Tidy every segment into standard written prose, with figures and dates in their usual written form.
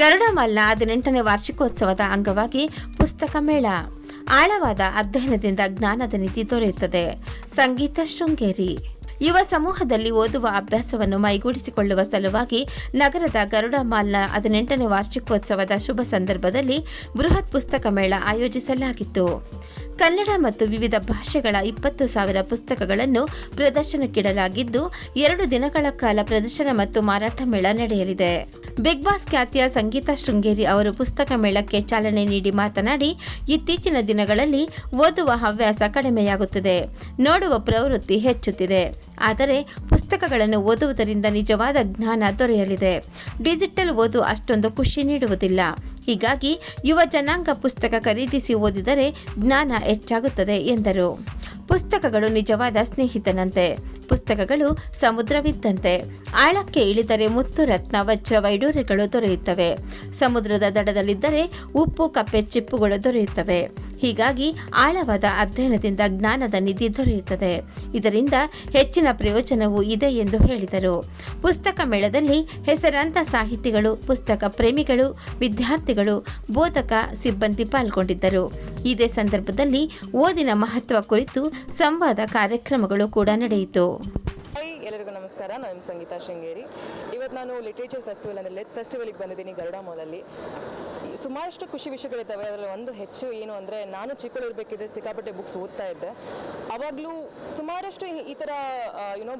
ಗರುಡಮಾಲ್ನ 18ನೇ ವಾರ್ಷಿಕೋತ್ಸವದ ಅಂಗವಾಗಿ ಪುಸ್ತಕ ಮೇಳ. ಆಳವಾದ ಅಧ್ಯಯನದಿಂದ ಜ್ಞಾನದ ನಿಧಿ ದೊರೆಯುತ್ತದೆ. ಸಂಗೀತ ಶೃಂಗೇರಿ. ಯುವ ಸಮೂಹದಲ್ಲಿ ಓದುವ ಅಭ್ಯಾಸವನ್ನು ಮೈಗೂಡಿಸಿಕೊಳ್ಳುವ ಸಲುವಾಗಿ ನಗರದ ಗರುಡಮಾಲ್ನ 18ನೇ ವಾರ್ಷಿಕೋತ್ಸವದ ಶುಭ ಸಂದರ್ಭದಲ್ಲಿ ಬೃಹತ್ ಪುಸ್ತಕ ಮೇಳ ಆಯೋಜಿಸಲಾಗಿತ್ತು. ಕನ್ನಡ ಮತ್ತು ವಿವಿಧ ಭಾಷೆಗಳ 20,000 ಪುಸ್ತಕಗಳನ್ನು ಪ್ರದರ್ಶನಕ್ಕಿಡಲಾಗಿದ್ದು 2 ದಿನಗಳ ಕಾಲ ಪ್ರದರ್ಶನ ಮತ್ತು ಮಾರಾಟ ಮೇಳ ನಡೆಯಲಿದೆ. ಬಿಗ್ ಬಾಸ್ ಖ್ಯಾತಿಯ ಸಂಗೀತ ಶೃಂಗೇರಿ ಅವರು ಪುಸ್ತಕ ಮೇಳಕ್ಕೆ ಚಾಲನೆ ನೀಡಿ ಮಾತನಾಡಿ, ಇತ್ತೀಚಿನ ದಿನಗಳಲ್ಲಿ ಓದುವ ಹವ್ಯಾಸ ಕಡಿಮೆಯಾಗುತ್ತಿದೆ, ನೋಡುವ ಪ್ರವೃತ್ತಿ ಹೆಚ್ಚುತ್ತಿದೆ. ಆದರೆ ಪುಸ್ತಕಗಳನ್ನು ಓದುವುದರಿಂದ ನಿಜವಾದ ಜ್ಞಾನ ದೊರೆಯಲಿದೆ. ಡಿಜಿಟಲ್ ಓದು ಅಷ್ಟೊಂದು ಖುಷಿ ನೀಡುವುದಿಲ್ಲ. ಹೀಗಾಗಿ ಯುವ ಜನಾಂಗ ಪುಸ್ತಕ ಖರೀದಿಸಿ ಓದಿದರೆ ಜ್ಞಾನ ಹೆಚ್ಚಾಗುತ್ತದೆ ಎಂದರು. ಪುಸ್ತಕಗಳು ನಿಜವಾದ ಸ್ನೇಹಿತನಂತೆ. ಪುಸ್ತಕಗಳು ಸಮುದ್ರವಿದ್ದಂತೆ. ಆಳಕ್ಕೆ ಇಳಿದರೆ ಮುತ್ತು, ರತ್ನ, ವಜ್ರ, ವೈಡೂರ್ಯಗಳು ದೊರೆಯುತ್ತವೆ. ಸಮುದ್ರದ ದಡದಲ್ಲಿದ್ದರೆ ಉಪ್ಪು, ಕಪ್ಪೆ ಚಿಪ್ಪುಗಳು ದೊರೆಯುತ್ತವೆ. ಹೀಗಾಗಿ ಆಳವಾದ ಅಧ್ಯಯನದಿಂದ ಜ್ಞಾನದ ನಿಧಿ ದೊರೆಯುತ್ತದೆ. ಇದರಿಂದ ಹೆಚ್ಚಿನ ಪ್ರಯೋಜನವೂ ಇದೆ ಎಂದು ಹೇಳಿದರು. ಪುಸ್ತಕ ಮೇಳದಲ್ಲಿ ಹೆಸರಾಂತ ಸಾಹಿತಿಗಳು, ಪುಸ್ತಕ ಪ್ರೇಮಿಗಳು, ವಿದ್ಯಾರ್ಥಿಗಳು, ಬೋಧಕ ಸಿಬ್ಬಂದಿ ಪಾಲ್ಗೊಂಡಿದ್ದರು. ಇದೇ ಸಂದರ್ಭದಲ್ಲಿ ಓದಿನ ಮಹತ್ವ ಕುರಿತು ಸಂವಾದ ಕಾರ್ಯಕ್ರಮಗಳು ಕೂಡ ನಡೆಯಿತು. ಎಲ್ಲರಿಗೂ ನಮಸ್ಕಾರ. ನಾನು ಸಂಗೀತ ಶೃಂಗೇರಿ. ಇವತ್ತು ನಾನು ಲಿಟ್ರೇಚರ್ ಫೆಸ್ಟಿವಲ್ ಅಂದರೆ ಲೆಟ್ ಫೆಸ್ಟಿವಲ್ಗೆ ಬಂದಿದ್ದೀನಿ ಗರುಡ ಮಾಲಲ್ಲಿ. ಸುಮಾರಷ್ಟು ಖುಷಿ ವಿಷಯಗಳಿದ್ದಾವೆ. ಅದರಲ್ಲಿ ಒಂದು ಹೆಚ್ಚು ಏನು ಅಂದರೆ, ನಾನು ಚಿಕ್ಕಳಿರ್ಬೇಕಿದ್ರೆ ಸಿಕ್ಕಾಪಟ್ಟೆ ಬುಕ್ಸ್ ಓದ್ತಾ ಇದ್ದೆ. ಆವಾಗಲೂ ಸುಮಾರಷ್ಟು ಈ ಥರ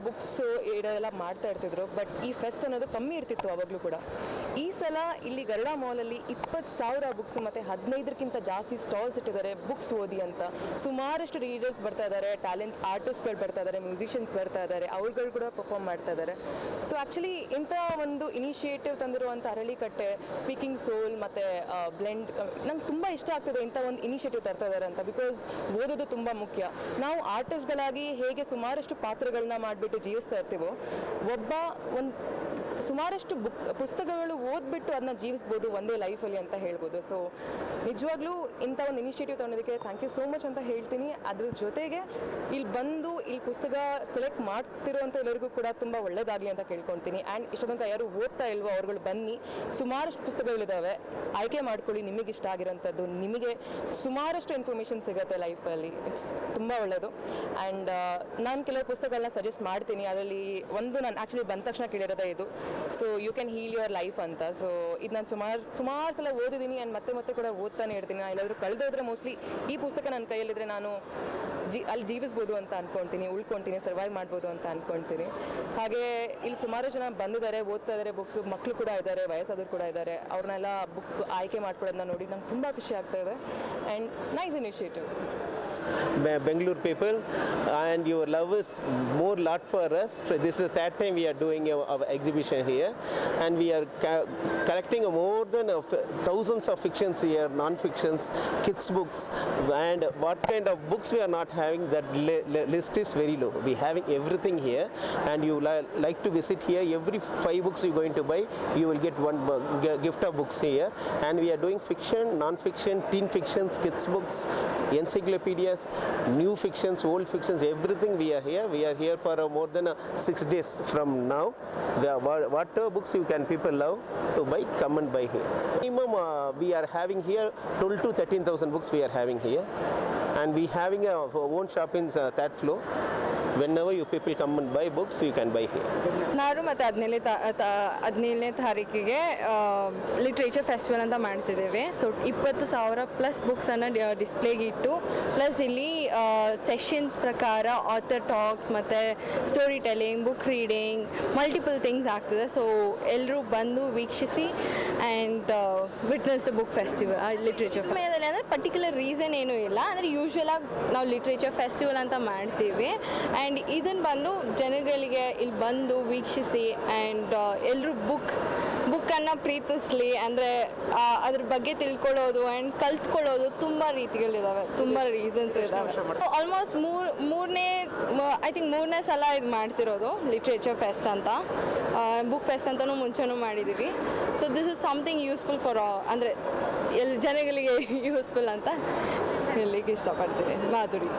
ಬುಕ್ಸ್ ಇದೆಲ್ಲ ಮಾಡ್ತಾ ಇರ್ತಿದ್ರು. ಬಟ್ ಈ ಫೆಸ್ಟ್ ಅನ್ನೋದು ಕಮ್ಮಿ ಇರ್ತಿತ್ತು ಆವಾಗಲೂ ಕೂಡ. ಈ ಸಲ ಇಲ್ಲಿ ಗರುಡ ಮಾಲಲ್ಲಿ 20,000 ಬುಕ್ಸ್ ಮತ್ತು 15ಕ್ಕಿಂತ ಜಾಸ್ತಿ ಸ್ಟಾಲ್ಸ್ ಇಟ್ಟಿದ್ದಾರೆ ಬುಕ್ಸ್ ಓದಿ ಅಂತ. ಸುಮಾರಷ್ಟು ರೀಡರ್ಸ್ ಬರ್ತಾ ಇದ್ದಾರೆ, ಟ್ಯಾಲೆಂಟ್ಸ್ ಆರ್ಟಿಸ್ಟ್ಗಳು ಬರ್ತಾ ಇದ್ದಾರೆ, ಮ್ಯೂಸಿಷಿಯನ್ಸ್ ಬರ್ತಾ ಇದ್ದಾರೆ, ಅವ್ರುಗಳು ಕೂಡ ಪರ್ಫಾರ್ಮ್ ಮಾಡ್ತಾ ಇದ್ದಾರೆ. ಸೊ ಆ್ಯಕ್ಚುಲಿ ಇಂಥ ಒಂದು ಇನಿಷಿಯೇಟಿವ್ ತಂದಿರುವಂಥ ಅರಳಿಕಟ್ಟೆ, ಸ್ಪೀಕಿಂಗ್ ಸೋಲ್ ಮತ್ತು ಬ್ಲೆಂಡ್ ನಂಗೆ ತುಂಬ ಇಷ್ಟ ಆಗ್ತದೆ ಇಂಥ ಒಂದು ಇನಿಷಿಯೇಟಿವ್ ತರ್ತಾ ಇದ್ದಾರೆ ಅಂತ. ಬಿಕಾಸ್ ಓದೋದು ತುಂಬ ಮುಖ್ಯ. ನಾವು ಆರ್ಟಿಸ್ಟ್ಗಳಾಗಿ ಹೇಗೆ ಸುಮಾರಷ್ಟು ಪಾತ್ರಗಳನ್ನ ಮಾಡಿಬಿಟ್ಟು ಜೀವಿಸ್ತಾ ಇರ್ತೀವೋ, ಸುಮಾರಷ್ಟು ಪುಸ್ತಕಗಳು ಓದ್ಬಿಟ್ಟು ಅದನ್ನ ಜೀವಿಸ್ಬೋದು ಒಂದೇ ಲೈಫಲ್ಲಿ ಅಂತ ಹೇಳ್ಬೋದು. ಸೊ ನಿಜವಾಗ್ಲೂ ಇಂಥ ಒಂದು initiative ತೊಗೊಳೋದಕ್ಕೆ thank you so much ಅಂತ ಹೇಳ್ತೀನಿ. ಅದ್ರ ಜೊತೆಗೆ ಇಲ್ಲಿ ಪುಸ್ತಕ ಸೆಲೆಕ್ಟ್ ಮಾಡ್ತಿರೋಂಥ ಎಲ್ಲರಿಗೂ ಕೂಡ ತುಂಬ ಒಳ್ಳೇದಾಗಲಿ ಅಂತ ಕೇಳ್ಕೊಳ್ತೀನಿ. ಆ್ಯಂಡ್ ಇಷ್ಟ ತನಕ ಯಾರು ಓದ್ತಾ ಇಲ್ವೋ ಅವ್ರುಗಳು ಬನ್ನಿ, ಸುಮಾರಷ್ಟು ಪುಸ್ತಕಗಳಿದ್ದಾವೆ, ಆಯ್ಕೆ ಮಾಡ್ಕೊಳ್ಳಿ ನಿಮಗೆ ಇಷ್ಟ ಆಗಿರೋಂಥದ್ದು. ನಿಮಗೆ ಸುಮಾರಷ್ಟು ಇನ್ಫಾರ್ಮೇಷನ್ ಸಿಗುತ್ತೆ ಲೈಫಲ್ಲಿ. ಇಟ್ಸ್ ತುಂಬ ಒಳ್ಳೆಯದು. ಆ್ಯಂಡ್ ನಾನು ಕೆಲವು ಪುಸ್ತಕಗಳನ್ನ ಸಜೆಸ್ಟ್ ಮಾಡ್ತೀನಿ. ಅದರಲ್ಲಿ ಒಂದು ನಾನು ಆ್ಯಕ್ಚುಲಿ ಬಂದ ತಕ್ಷಣ ಕೇಳಿರೋದೇ ಇದು, so you can heal your life ಅಂತ. ಸೊ ಇದು ನಾನು ಸುಮಾರು ಸಲ ಓದಿದ್ದೀನಿ ಆ್ಯಂಡ್ ಮತ್ತೆ ಕೂಡ ಓದ್ತಾನೆ ಇರ್ತೀನಿ. ನಾನು ಎಲ್ಲಾದರೂ ಕಳೆದೋದ್ರೆ ಮೋಸ್ಟ್ಲಿ ಈ ಪುಸ್ತಕ ನನ್ನ ಕೈಯಲ್ಲಿದ್ದರೆ ನಾನು ಅಲ್ಲಿ ಜೀವಿಸ್ಬೋದು ಅಂತ ಅಂದ್ಕೊಳ್ತೀನಿ, ಉಳ್ಕೊಳ್ತೀನಿ, ಸರ್ವೈವ್ ಮಾಡ್ಬೋದು ಅಂತ ಅಂದ್ಕೊಳ್ತೀನಿ. ಹಾಗೆ ಇಲ್ಲಿ ಸುಮಾರು ಜನ ಬಂದಿದ್ದಾರೆ, ಓದ್ತಾ ಇದ್ದಾರೆ ಬುಕ್ಸು. ಮಕ್ಕಳು ಕೂಡ ಇದ್ದಾರೆ, ವಯಸ್ಸಾದವರು ಕೂಡ ಇದ್ದಾರೆ. ಅವ್ರನ್ನೆಲ್ಲ ಬುಕ್ ಆಯ್ಕೆ ಮಾಡ್ಕೊಳ್ಳೋದನ್ನ ನೋಡಿ ನಂಗೆ ತುಂಬ ಖುಷಿ ಆಗ್ತಾ ಇದೆ. And nice initiative. Bangalore people, and your love is more lot for us. This is the third time we are doing our exhibition here, and we are collecting more than thousands of fictions here, non-fictions, kids books, and what kind of books we are not having, that list is very low. We having everything here, and you like to visit here. Every 5 books you going to buy, you will get one gift of books here. And we are doing fiction, non-fiction, teen fictions, kids books, encyclopedias, new fictions, old fictions, everything we are here. We are here for more than 6 days from now. Whatever books you can people love to buy, come and buy here. Minimum we are having here 12 to 13,000 books we are having here, and we having a own shop in 3rd floor. Whenever you people come and buy books, you can buy here. ನಾನು ಮತ್ತು 17ನೇ ತಾರೀಕಿಗೆ literature festival ಅಂತ ಮಾಡ್ತಿದ್ದೇವೆ. So 20,000 plus ಬುಕ್ಸನ್ನು ಡಿಸ್ಪ್ಲೇಗೆ ಇಟ್ಟು, plus ಇಲ್ಲಿ sessions ಪ್ರಕಾರ author tax ಮತ್ತು story telling, book reading, multiple things ಆಗ್ತದೆ. ಸೊ ಎಲ್ಲರೂ ಬಂದು ವೀಕ್ಷಿಸಿ and witness the book festival literature ಸಮಯದಲ್ಲಿ. ಅಂದರೆ ಪರ್ಟಿಕ್ಯುಲರ್ ರೀಸನ್ ಏನೂ ಇಲ್ಲ, ಅಂದರೆ ಯೂಶ್ವಲಾಗಿ ನಾವು ಲಿಟ್ರೇಚರ್ ಫೆಸ್ಟಿವಲ್ ಅಂತ ಮಾಡ್ತೀವಿ. ಆ್ಯಂಡ್ ಇದನ್ನು ಬಂದು ಜನಗಳಿಗೆ ಇಲ್ಲಿ ಬಂದು ವೀಕ್ಷಿಸಿ ಆ್ಯಂಡ್ ಎಲ್ಲರೂ ಬುಕ್ಕನ್ನು ಪ್ರೀತಿಸಲಿ, ಅಂದರೆ ಅದ್ರ ಬಗ್ಗೆ ತಿಳ್ಕೊಳ್ಳೋದು ಆ್ಯಂಡ್ ಕಲ್ತ್ಕೊಳ್ಳೋದು ತುಂಬ ರೀತಿಗಳಿದ್ದಾವೆ, ತುಂಬ ರೀಸನ್ಸ್ ಇದ್ದಾವೆ. ಆಲ್ಮೋಸ್ಟ್ ಮೂರನೇ ಸಲ ಇದು ಮಾಡ್ತಿರೋದು ಲಿಟ್ರೇಚರ್ ಫೆಸ್ಟ್ ಅಂತ. ಬುಕ್ ಫೆಸ್ಟ್ ಅಂತಲೂ ಮುಂಚೆನೂ ಮಾಡಿದ್ದೀವಿ. So this is something useful for ಅಂದರೆ ಜನಗಳಿಗೆ ಯೂಸ್ಫುಲ್ ಅಂತ ಹೇಳಲಿಕ್ಕೆ ಇಷ್ಟಪಡ್ತೀನಿ. ಮಾಧುರಿ.